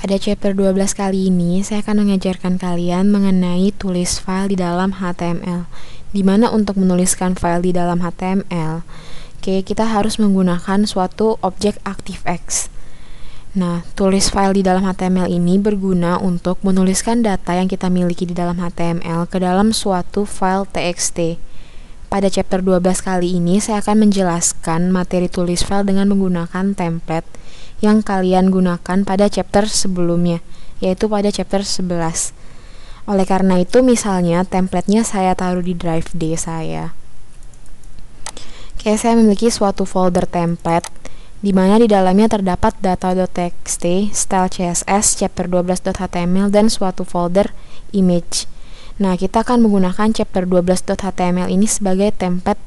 Pada chapter 12 kali ini, saya akan mengajarkan kalian mengenai tulis file di dalam HTML. Dimana untuk menuliskan file di dalam HTML, kita harus menggunakan suatu objek ActiveX. Nah, tulis file di dalam HTML ini berguna untuk menuliskan data yang kita miliki di dalam HTML ke dalam suatu file TXT. Pada chapter 12 kali ini, saya akan menjelaskan materi tulis file dengan menggunakan template yang kalian gunakan pada chapter sebelumnya, yaitu pada chapter 11. Oleh karena itu, misalnya templatenya saya taruh di drive D saya. Saya memiliki suatu folder template di mana di dalamnya terdapat data.txt, style CSS, chapter 12.html, dan suatu folder image. Nah, kita akan menggunakan chapter 12.html ini sebagai template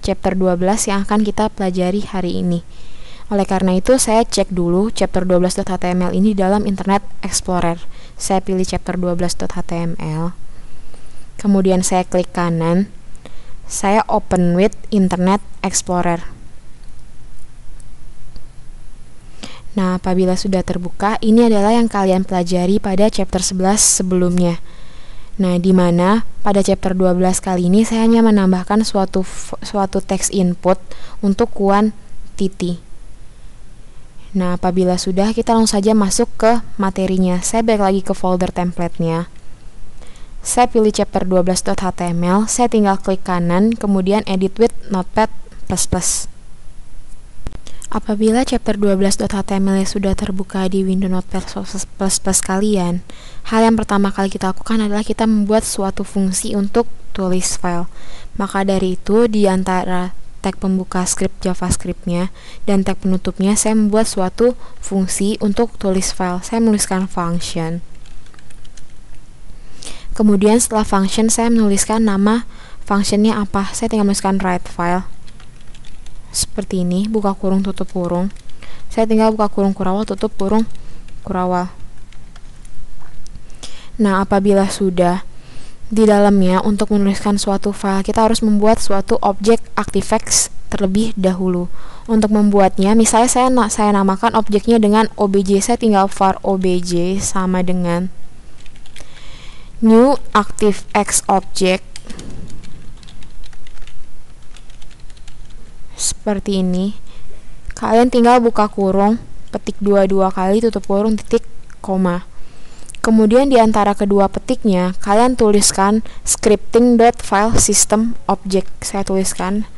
chapter 12 yang akan kita pelajari hari ini. Oleh karena itu, saya cek dulu chapter 12.html ini dalam Internet Explorer. Saya pilih chapter 12.html. Kemudian saya klik kanan. Saya open with Internet Explorer. Nah, apabila sudah terbuka, ini adalah yang kalian pelajari pada chapter 11 sebelumnya. Nah, di mana pada chapter 12 kali ini saya hanya menambahkan suatu teks input untuk quantity. Nah, apabila sudah, kita langsung saja masuk ke materinya. Saya balik lagi ke folder templatenya. Saya pilih chapter 12.html, saya tinggal klik kanan, kemudian edit with notepad++. Apabila chapter 12.html sudah terbuka di window notepad++ kalian, hal yang pertama kali kita lakukan adalah kita membuat suatu fungsi untuk tulis file. Maka dari itu, di antara tag pembuka script JavaScript-nya dan tag penutupnya, saya membuat suatu fungsi untuk tulis file. Saya menuliskan function. Kemudian setelah function, saya menuliskan nama functionnya apa. Saya tinggal menuliskan write file. Seperti ini, buka kurung, tutup kurung. Saya tinggal buka kurung kurawal, tutup kurung kurawal. Nah, apabila sudah, di dalamnya untuk menuliskan suatu file, kita harus membuat suatu objek ActiveX terlebih dahulu. Untuk membuatnya, misalnya saya namakan objeknya dengan obj. Saya tinggal var obj sama dengan new ActiveX object. Seperti ini. Kalian tinggal buka kurung, petik 2 kali, tutup kurung, titik, koma. Kemudian di antara kedua petiknya, kalian tuliskan scripting.filesystemObject. Saya tuliskan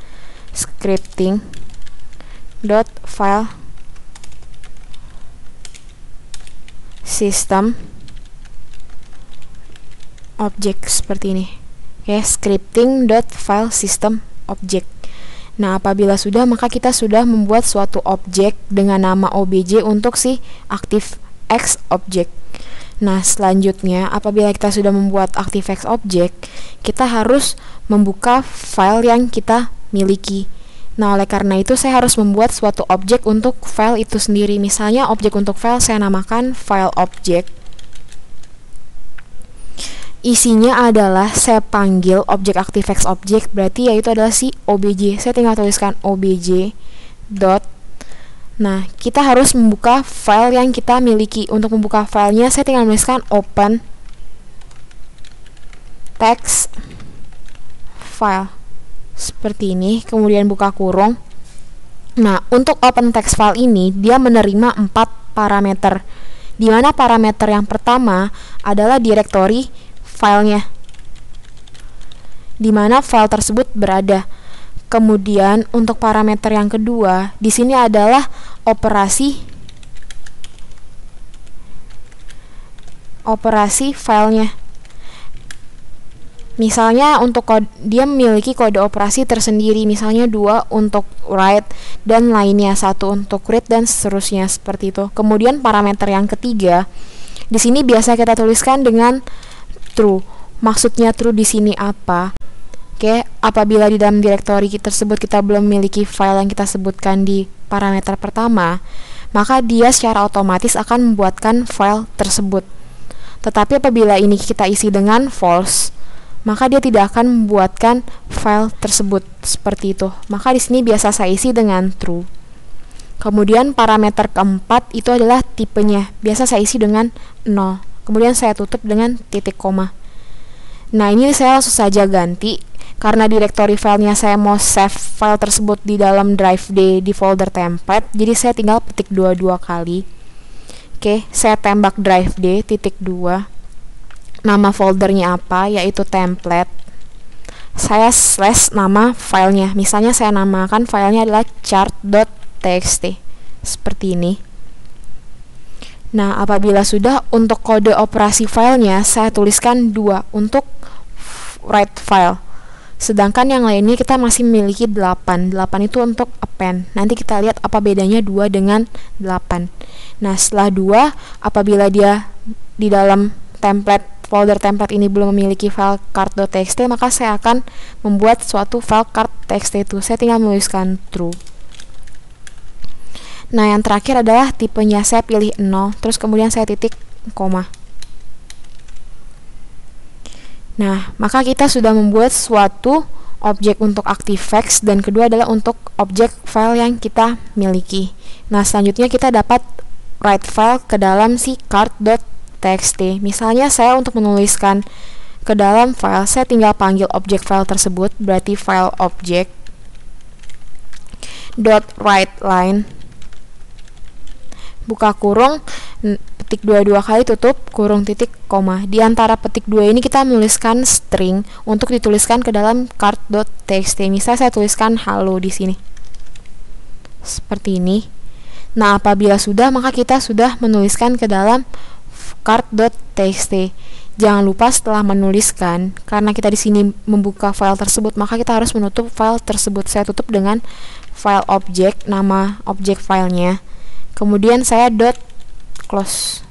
scripting.filesystemObject seperti ini. Scripting.filesystemObject. Nah, apabila sudah, maka kita sudah membuat suatu objek dengan nama obj untuk si ActiveX object. Nah, selanjutnya, apabila kita sudah membuat ActiveX object, kita harus membuka file yang kita miliki. Nah, oleh karena itu, saya harus membuat suatu objek untuk file itu sendiri. Misalnya, objek untuk file saya namakan file object. Isinya adalah saya panggil objek ActiveX object, berarti yaitu adalah si obj. Saya tinggal tuliskan obj. Nah, kita harus membuka file yang kita miliki. Untuk membuka filenya, saya tinggal menuliskan open text file. Seperti ini, kemudian buka kurung. Nah, untuk open text file ini, dia menerima 4 parameter. Di mana parameter yang pertama adalah directory filenya, di mana file tersebut berada. Kemudian untuk parameter yang kedua, di sini adalah operasi filenya. Misalnya untuk dia memiliki kode operasi tersendiri, misalnya 2 untuk write dan lainnya 1 untuk read dan seterusnya seperti itu. Kemudian parameter yang ketiga, di sini biasa kita tuliskan dengan true. Maksudnya true di sini apa? Apabila di dalam directory tersebut kita belum memiliki file yang kita sebutkan di parameter pertama, maka dia secara otomatis akan membuatkan file tersebut. Tetapi apabila ini kita isi dengan false, maka dia tidak akan membuatkan file tersebut seperti itu. Maka di sini biasa saya isi dengan true. Kemudian parameter keempat itu adalah tipenya. Biasa saya isi dengan 0. Kemudian saya tutup dengan titik koma. Nah, ini saya langsung saja ganti. Karena directory filenya saya mau save file tersebut di dalam drive D di folder template, jadi saya tinggal petik 22 kali. Oke, saya tembak drive D titik 2. Nama foldernya apa? Yaitu template. Saya slash nama filenya. Misalnya saya namakan filenya adalah chart.txt. Seperti ini. Nah, apabila sudah, untuk kode operasi filenya saya tuliskan 2 untuk write file. Sedangkan yang lainnya kita masih memiliki 8. 8 itu untuk append. Nanti kita lihat apa bedanya 2 dengan 8. Nah, setelah 2, apabila dia di dalam folder template ini belum memiliki file cart.txt, maka saya akan membuat suatu file cart.txt itu. Saya tinggal menuliskan true. Nah, yang terakhir adalah tipenya saya pilih 0, terus kemudian saya titik koma. Nah, maka kita sudah membuat suatu objek untuk ActiveX, dan kedua adalah untuk objek file yang kita miliki. Nah, selanjutnya kita dapat write file ke dalam si cart.txt. Misalnya saya untuk menuliskan ke dalam file, saya tinggal panggil objek file tersebut, berarti file object .writeLine, buka kurung, petik 22 kali, tutup kurung, titik koma. Di antara petik 2 ini kita menuliskan string untuk dituliskan ke dalam cart.txt. Misalnya saya tuliskan halo di sini. Seperti ini. Nah, apabila sudah, maka kita sudah menuliskan ke dalam cart.txt. Jangan lupa setelah menuliskan, karena kita di sini membuka file tersebut, maka kita harus menutup file tersebut. Saya tutup dengan file object, nama objek filenya. Kemudian saya close,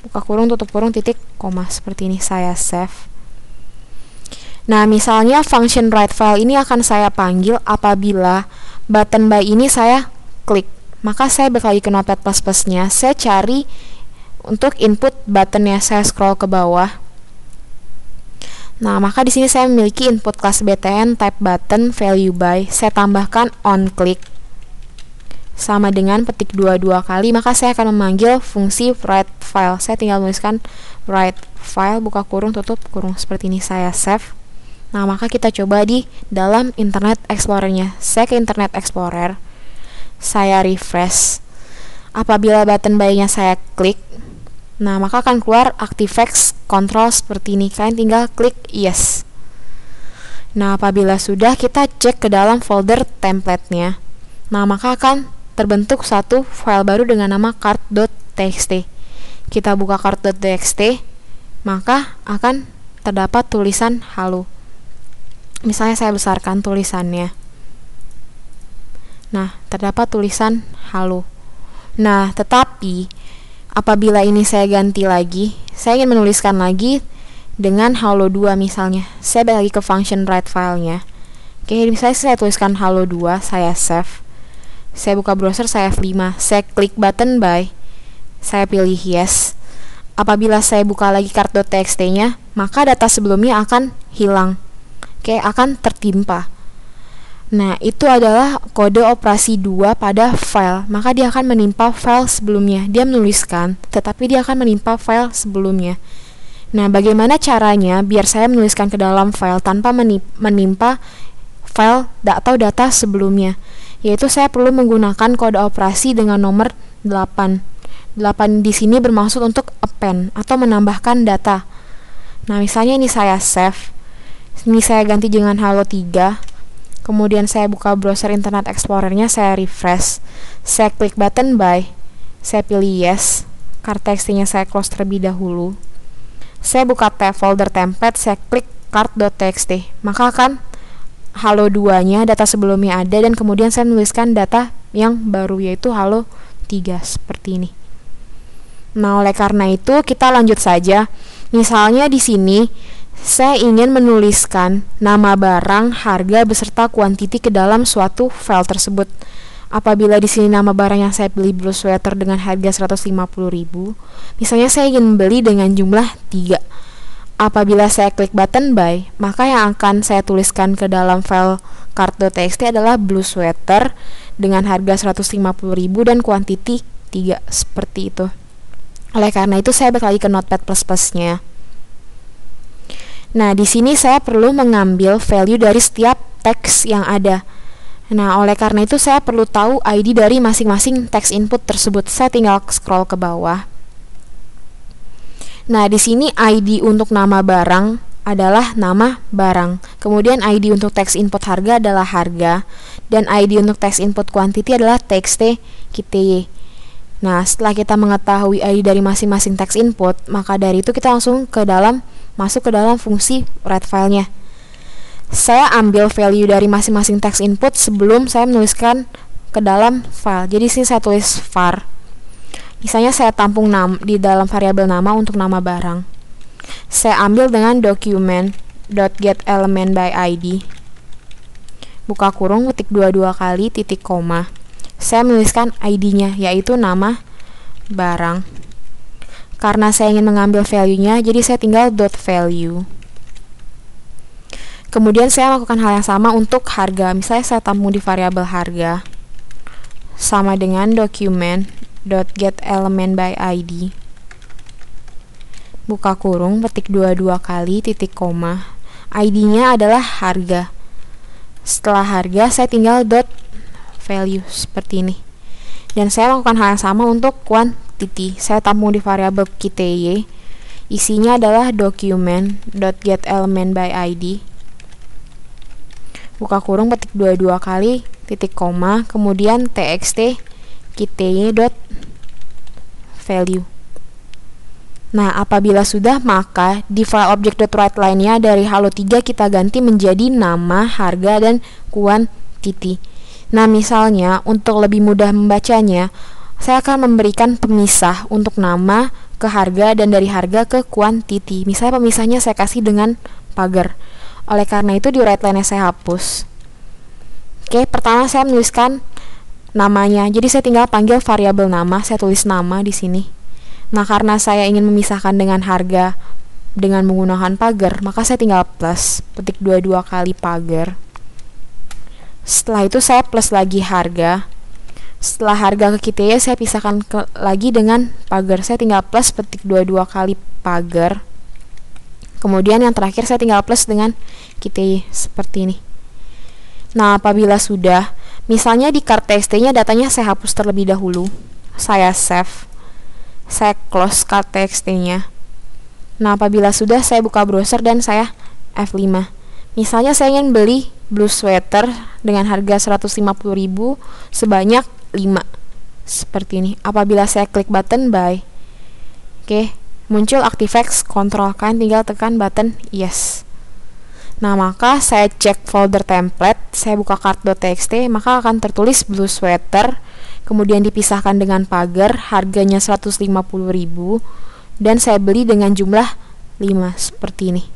buka kurung, tutup kurung, titik koma. Seperti ini, saya save. Nah, misalnya function write file ini akan saya panggil apabila button by ini saya klik. Maka saya balik lagi ke Notepad++, saya cari untuk input buttonnya, saya scroll ke bawah. Nah, maka di sini saya memiliki input class btn type button value by. Saya tambahkan on click sama dengan petik 22 kali, maka saya akan memanggil fungsi write file. Saya tinggal menuliskan write file, buka kurung, tutup kurung. Seperti ini, saya save. Nah, maka kita coba di dalam Internet Explorer-nya. Saya ke Internet Explorer, saya refresh. Apabila button by-nya saya klik, nah, maka akan keluar ActiveX control seperti ini. Kalian tinggal klik yes. Nah, apabila sudah, kita cek ke dalam folder template-nya. Nah, maka akan terbentuk satu file baru dengan nama cart.txt. Kita buka cart.txt, maka akan terdapat tulisan halo. Misalnya saya besarkan tulisannya. Nah, terdapat tulisan halo. Nah, tetapi apabila ini saya ganti lagi, saya ingin menuliskan lagi dengan halo 2 misalnya. Saya balik lagi ke function write filenya. Oke, misalnya saya tuliskan halo 2, saya save. Saya buka browser, saya F5, saya klik button by, saya pilih yes. Apabila saya buka lagi cart.txt-nya, maka data sebelumnya akan hilang. Oke, akan tertimpa. Nah, itu adalah kode operasi 2 pada file. Maka dia akan menimpa file sebelumnya. Dia menuliskan, tetapi dia akan menimpa file sebelumnya. Nah, bagaimana caranya biar saya menuliskan ke dalam file tanpa menimpa file atau data sebelumnya? Yaitu saya perlu menggunakan kode operasi dengan nomor 8. 8 di sini bermaksud untuk append atau menambahkan data. Nah, misalnya ini saya save. Ini saya ganti dengan halo 3. Kemudian saya buka browser Internet Explorer-nya, saya refresh. Saya klik button by. Saya pilih yes. Cart.txt-nya saya close terlebih dahulu. Saya buka tab folder template, saya klik cart.txt. Maka akan halo 2-nya, data sebelumnya ada, dan kemudian saya menuliskan data yang baru, yaitu halo 3, seperti ini. Nah, oleh karena itu kita lanjut saja. Misalnya di sini saya ingin menuliskan nama barang, harga beserta kuantiti ke dalam suatu file tersebut. Apabila di sini nama barang yang saya pilih blue sweater dengan harga 150.000, misalnya saya ingin membeli dengan jumlah 3. Apabila saya klik button buy, maka yang akan saya tuliskan ke dalam file cart.txt adalah blue sweater dengan harga 150.000 dan kuantiti 3, seperti itu. Oleh karena itu saya balik lagi ke Notepad++-nya. Nah, di sini saya perlu mengambil value dari setiap teks yang ada. Nah, oleh karena itu saya perlu tahu ID dari masing-masing teks input tersebut. Saya tinggal scroll ke bawah. Nah, di sini ID untuk nama barang adalah nama barang. Kemudian ID untuk teks input harga adalah harga, dan ID untuk teks input quantity adalah txt QTY. Nah, setelah kita mengetahui ID dari masing-masing teks input, maka dari itu kita langsung masuk ke dalam fungsi write filenya. Saya ambil value dari masing-masing teks input sebelum saya menuliskan ke dalam file. Jadi sini saya tulis var. Misalnya saya tampung di dalam variabel nama untuk nama barang. Saya ambil dengan document.getElementById. Buka kurung, ketik 22 kali, titik koma. Saya menuliskan ID-nya, yaitu nama barang. Karena saya ingin mengambil value-nya, jadi saya tinggal .value. Kemudian saya melakukan hal yang sama untuk harga. Misalnya saya tampung di variabel harga. Sama dengan document.getElementById. Buka kurung, ketik 22 kali, titik koma. ID-nya adalah harga. Setelah harga, saya tinggal value seperti ini. Dan saya melakukan hal yang sama untuk quantity. Saya tampung di variabel QTY. Isinya adalah document.getElementById. Buka kurung, ketik 22 kali, titik koma, kemudian txt QTY.value. Nah, apabila sudah, maka di file object.write-line-nya dari halo3 kita ganti menjadi nama, harga, dan quantity. Nah, misalnya untuk lebih mudah membacanya, saya akan memberikan pemisah untuk nama ke harga dan dari harga ke quantity. Misalnya pemisahnya saya kasih dengan pagar. Oleh karena itu di write line-nya saya hapus. Oke, pertama saya menuliskan namanya. Jadi saya tinggal panggil variabel nama, saya tulis nama di sini. Nah, karena saya ingin memisahkan dengan harga dengan menggunakan pagar, maka saya tinggal plus, ketik 22 kali pagar. Setelah itu saya plus lagi harga. Setelah harga ke QTY, saya pisahkan lagi dengan pagar. Saya tinggal plus, ketik 22 kali pagar. Kemudian yang terakhir saya tinggal plus dengan QTY seperti ini. Nah, apabila sudah, misalnya di cart txt-nya datanya saya hapus terlebih dahulu. Saya save. Saya close cart txt-nya. Nah, apabila sudah, saya buka browser dan saya F5. Misalnya saya ingin beli blue sweater dengan harga 150.000 sebanyak 5. Seperti ini. Apabila saya klik button buy, oke, muncul ActiveX, kontrol kan, tinggal tekan button yes. Nah, maka saya cek folder template, saya buka cart.txt, maka akan tertulis blue sweater, kemudian dipisahkan dengan pagar, harganya 150.000, dan saya beli dengan jumlah 5, seperti ini.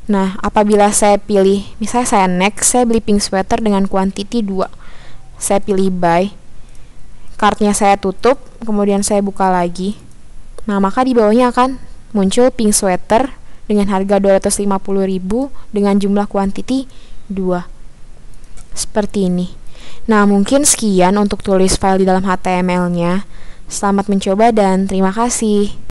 Nah, apabila saya pilih, misalnya saya next, saya beli pink sweater dengan quantity 2. Saya pilih buy. Kartnya saya tutup, kemudian saya buka lagi. Nah, maka di bawahnya akan muncul pink sweater dengan harga 250.000 dengan jumlah quantity 2. Seperti ini. Nah, mungkin sekian untuk tulis file di dalam HTML-nya. Selamat mencoba dan terima kasih.